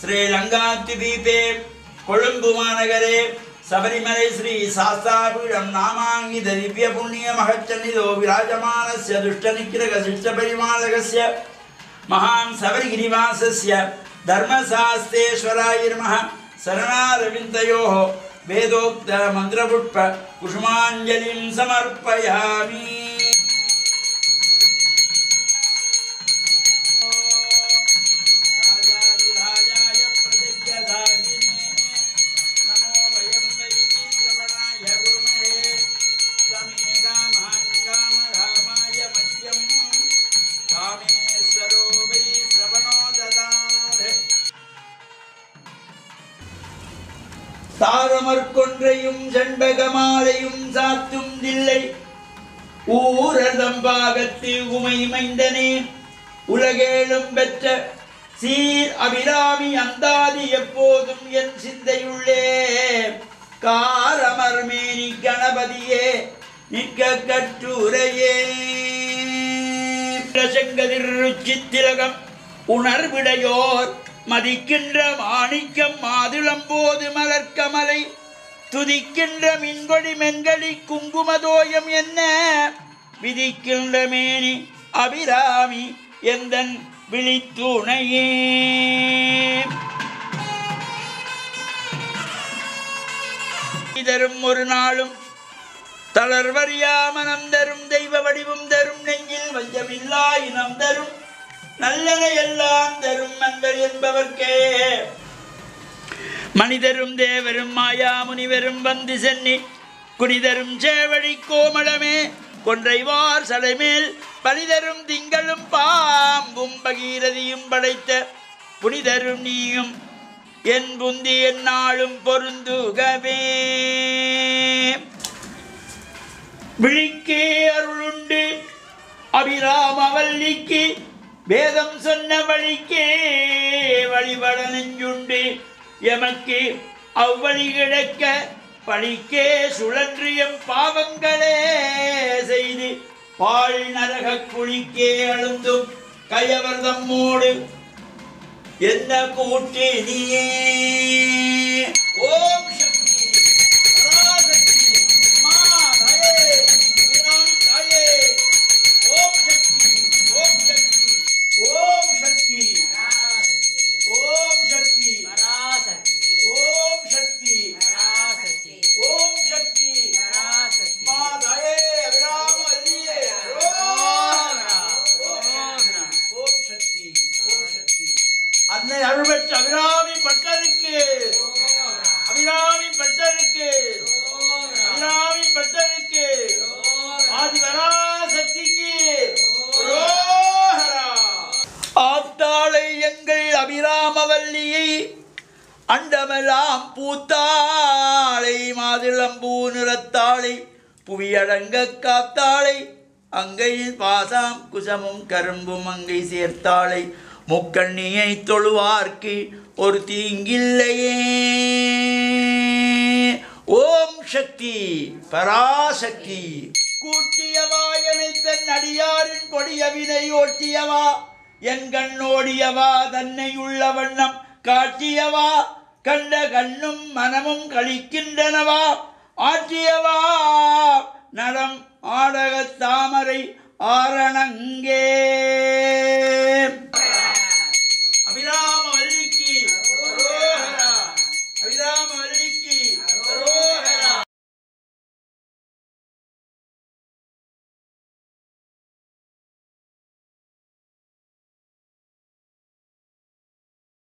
श्रीलङ्काद्वीपे कोळम्बु मानगरे सबरिमलै श्री शास्तापीठं नामाङ्गित दिव्य पुण्य महच्चन्निधौ विराजमानस्य दुष्टनिग्रह शिष्टपरिमालकस्य महान् सबरिगिरिवासस्य धर्मशास्त्रेश्वराय शरणारविन्दयोः वेदोक्त मन्त्रपुष्प कुसुमाञ्जलिं समर्पयामि। தாரமர்கொன்றையும் செண்பகமாலையும் சாத்தும் தில்லை ஊரதம்பாகத்து உமை மைந்தனே உலகேழும் பெற்ற சீர் அபிராமி அந்தாதி எப்போதும் என் சிந்தையுள்ளே காரமர்மேனி கணபதியே நிற்க கட்டுரையே செங்கதிர் ருச்சித்திலகம் உணர்விடையோர் மதிக்கின்ற மாணிக்கம் மாதுளம்போது மலர்கமலை துதிக்கின்ற மின்கொடி மென்களி குங்குமதோயம் என்ன விதிக்கின்ற மேனி அபிராமி எந்தன் விழித்துணையே தரும் ஒரு நாளும் தளர்வறியா மனம் தரும் தெய்வ வடிவும் தரும் நெஞ்சில் வஞ்சமில்லா இனம் தரும் நல்லனை எல்லாம் தரும் அன்பர் என்பவர்க்கே மனிதரும் தேவரும் மாயா முனிவரும் வந்து சென்னி குனிதரும் சேவடி கோமளமே கொன்றைவார் சடைமேல் பனிதரும் திங்களும் பாம்பும் பகீரதியும் படைத்த புனிதரும் நீயும் என் புந்தி என்னாலும் பொருந்துகவே விழிக்கே அருளுண்டு அபிராமவல்லிக்கு வேதம் சொன்ன வழிக்கே வழிபட நெஞ்சுண்டு எமக்கு அவ்வழி கிடக்க பழிக்கே சுழன்றியம் பாவங்களே செய்து பால் நரக குழிக்கே அழுந்தும் கயவர்தம்மோடு என்ன கூட்டி நீயே ஓம் அன்னை அருள்பெற்ற அபிராமி பட்டருக்கு அபிராமி பட்டருக்கு அபிராமி பட்டருக்கு ஆதிபராசக்திக்கு ஆத்தாளை எங்கள் அபிராமவல்லியை அண்டமெல்லாம் பூத்தாளை மாதுளம்பூ நிறத்தாளை புவியடங்க காத்தாளை அங்கையில் பாசாம் குசமும் கரும்பும் அங்கை சேர்த்தாளை முக்கண்ணியை தொழுவார்க்கு ஒரு தீங்கில்லையே ஓம் சக்தி பராசக்தி கூட்டியவா எனை தன் அடியாரின் கொடிய வினை ஓட்டியவா என் கண்ணோடியவா தன்னை உள்ள வண்ணம் காட்டியவா கண்ட கண்ணும் மனமும் கழிக்கின்றனவா ஆற்றியவா நடம் ஆடக தாமரை ஆரணங்கே